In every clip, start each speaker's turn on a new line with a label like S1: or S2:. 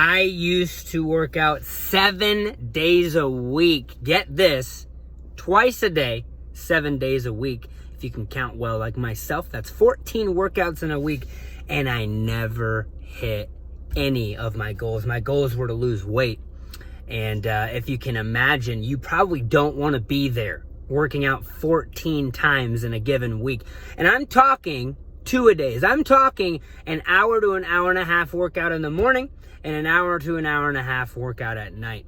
S1: I used to work out 7 days a week. Get this, twice a day, 7 days a week. If you can count well like myself, that's 14 workouts in a week. And I never hit any of my goals. My goals were to lose weight. And if you can imagine, you probably don't want to be there working out 14 times in a given week. And I'm talking 2-a-days. I'm talking an hour to an hour and a half workout in the morning and an hour to an hour and a half workout at night.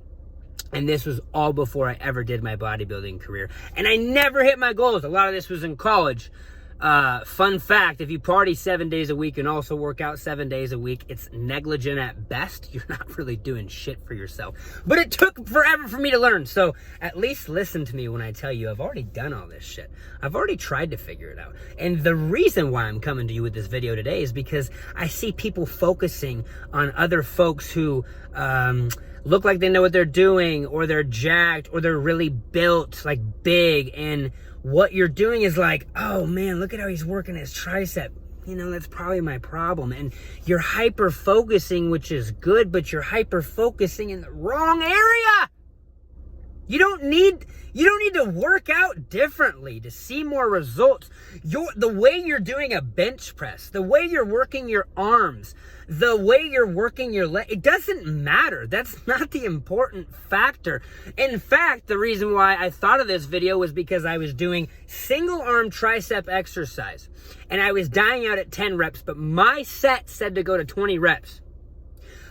S1: And this was all before I ever did my bodybuilding career. And I never hit my goals. A lot of this was in college. Fun fact, if you party 7 days a week and also work out 7 days a week, it's negligent at best. You're not really doing shit for yourself. But it took forever for me to learn. So at least listen to me when I tell you I've already done all this shit. I've already tried to figure it out. And the reason why I'm coming to you with this video today is because I see people focusing on other folks who, look like they know what they're doing, or they're jacked, or they're really built, like big, and what you're doing is like, oh man, look at how he's working his tricep. You know, that's probably my problem. And you're hyper focusing, which is good, but you're hyper focusing in the wrong area. You don't need to work out differently to see more results. The way you're doing a bench press, the way you're working your arms, the way you're working your leg, it doesn't matter. That's not the important factor. In fact, the reason why I thought of this video was because I was doing single arm tricep exercise and I was dying out at 10 reps, but my set said to go to 20 reps.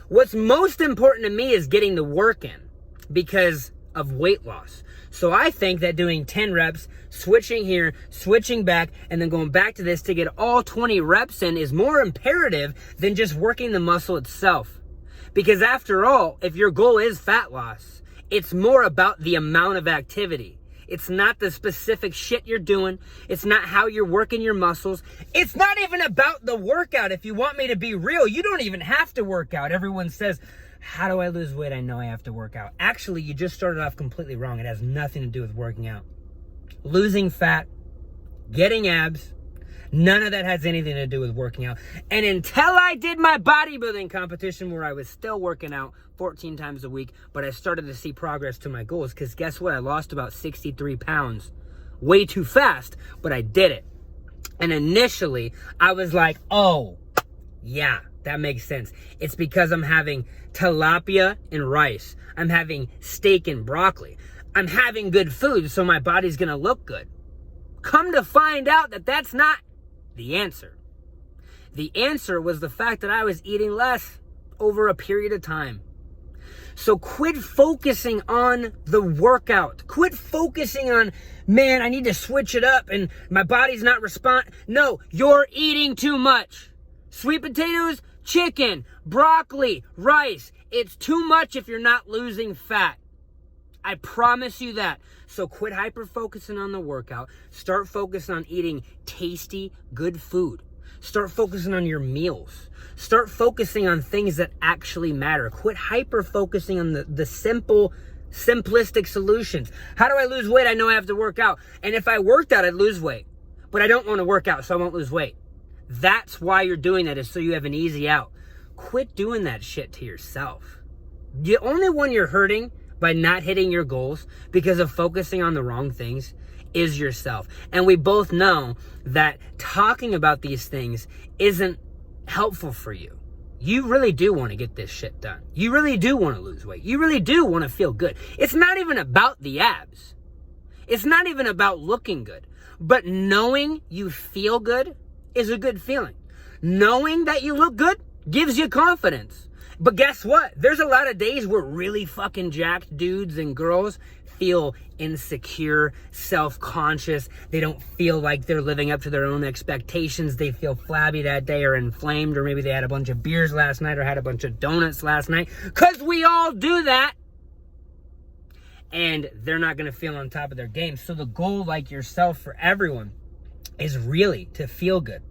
S1: What's most important to me is getting the work in because of weight loss. So I think that doing 10 reps, switching here, switching back, and then going back to this to get all 20 reps in is more imperative than just working the muscle itself. Because after all, if your goal is fat loss, it's more about the amount of activity. It's not the specific shit you're doing. It's not how you're working your muscles. It's not even about the workout. If you want me to be real, you don't even have to work out. Everyone says, how do I lose weight? I know I have to work out. Actually, you just started off completely wrong. It has nothing to do with working out. Losing fat, getting abs, none of that has anything to do with working out. And until I did my bodybuilding competition where I was still working out 14 times a week, but I started to see progress to my goals, because guess what? I lost about 63 pounds way too fast, but I did it. And initially, I was like, oh, yeah, that makes sense. It's because I'm having tilapia and rice. I'm having steak and broccoli. I'm having good food, so my body's gonna look good. Come to find out that that's not the answer. The answer was the fact that I was eating less over a period of time. So quit focusing on the workout. Quit focusing on, man, I need to switch it up and my body's not responding. No, you're eating too much. Sweet potatoes, chicken, broccoli, rice. It's too much if you're not losing fat. I promise you that. So quit hyper-focusing on the workout. Start focusing on eating tasty, good food. Start focusing on your meals. Start focusing on things that actually matter. Quit hyper-focusing on the simple, simplistic solutions. How do I lose weight? I know I have to work out. And if I worked out, I'd lose weight. But I don't want to work out, so I won't lose weight. That's why you're doing that, is so you have an easy out. Quit doing that shit to yourself. The only one you're hurting by not hitting your goals because of focusing on the wrong things is yourself. And we both know that talking about these things isn't helpful for you. You really do want to get this shit done. You really do want to lose weight. You really do want to feel good. It's not even about the abs. It's not even about looking good. But knowing you feel good is a good feeling. Knowing that you look good gives you confidence. But guess what? There's a lot of days where really fucking jacked dudes and girls feel insecure, self-conscious. They don't feel like they're living up to their own expectations. They feel flabby that day or inflamed, or maybe they had a bunch of beers last night or had a bunch of donuts last night. Because we all do that. And they're not going to feel on top of their game. So the goal, like yourself, for everyone is really to feel good.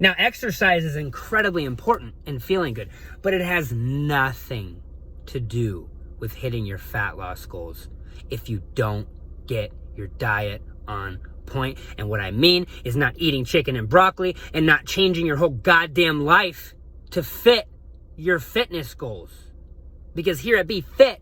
S1: Now, exercise is incredibly important in feeling good, but it has nothing to do with hitting your fat loss goals if you don't get your diet on point. And what I mean is not eating chicken and broccoli and not changing your whole goddamn life to fit your fitness goals. Because here at Be Fit,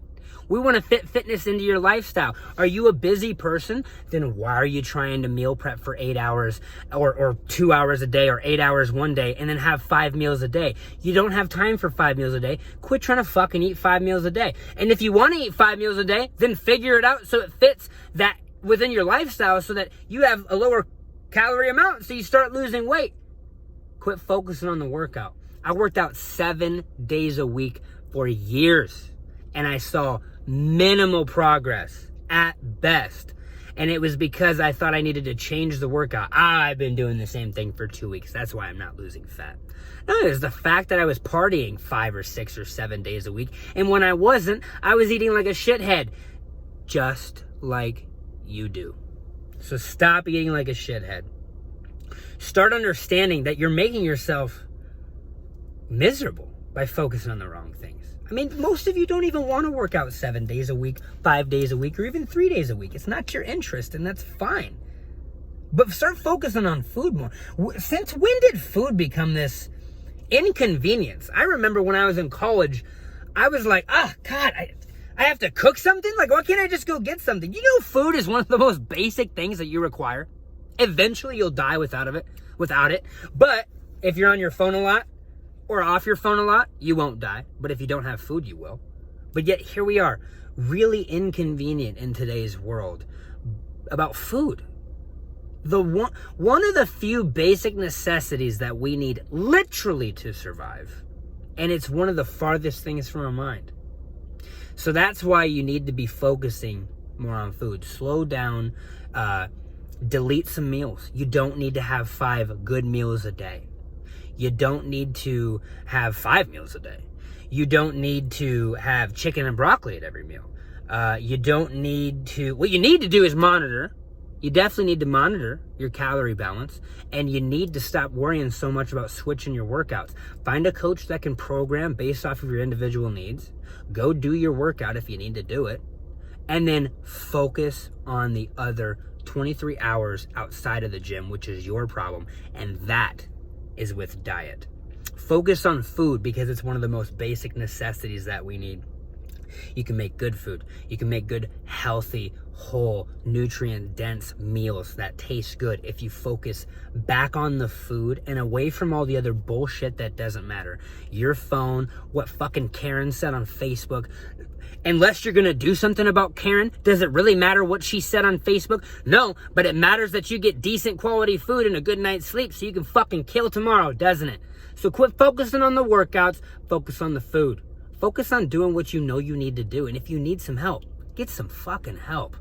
S1: we want to fit fitness into your lifestyle. Are you a busy person? Then why are you trying to meal prep for 8 hours or 2 hours a day or 8 hours one day and then have 5 meals a day? You don't have time for 5 meals a day. Quit trying to fucking eat 5 meals a day. And if you want to eat 5 meals a day, then figure it out so it fits that within your lifestyle so that you have a lower calorie amount so you start losing weight. Quit focusing on the workout. I worked out 7 days a week for years and I saw minimal progress at best. And it was because I thought I needed to change the workout. I've been doing the same thing for 2 weeks. That's why I'm not losing fat. No, it was the fact that I was partying 5 or 6 or 7 days a week. And when I wasn't, I was eating like a shithead. Just like you do. So stop eating like a shithead. Start understanding that you're making yourself miserable by focusing on the wrong things. I mean, most of you don't even want to work out 7 days a week, 5 days a week, or even 3 days a week. It's not your interest, and that's fine. But start focusing on food more. Since when did food become this inconvenience? I remember when I was in college, I was like, God, I have to cook something? Like, why can't I just go get something? You know, food is one of the most basic things that you require. Eventually, you'll die without it. But if you're on your phone a lot, or off your phone a lot, you won't die. But if you don't have food, you will. But yet here we are, really inconvenient in today's world about food. One of the few basic necessities that we need literally to survive. And it's one of the farthest things from our mind. So that's why you need to be focusing more on food. Slow down, delete some meals. You don't need to have 5 good meals a day. You don't need to have 5 meals a day. You don't need to have chicken and broccoli at every meal. You don't need to, what you need to do is monitor. You definitely need to monitor your calorie balance, and you need to stop worrying so much about switching your workouts. Find a coach that can program based off of your individual needs. Go do your workout if you need to do it, and then focus on the other 23 hours outside of the gym, which is your problem, and that is with diet. Focus on food because it's one of the most basic necessities that we need. You can make good food. You can make good, healthy, whole, nutrient-dense meals that taste good if you focus back on the food and away from all the other bullshit that doesn't matter. Your phone, what fucking Karen said on Facebook. Unless you're going to do something about Karen, does it really matter what she said on Facebook? No, but it matters that you get decent quality food and a good night's sleep so you can fucking kill tomorrow, doesn't it? So quit focusing on the workouts, focus on the food. Focus on doing what you know you need to do. And if you need some help, get some fucking help.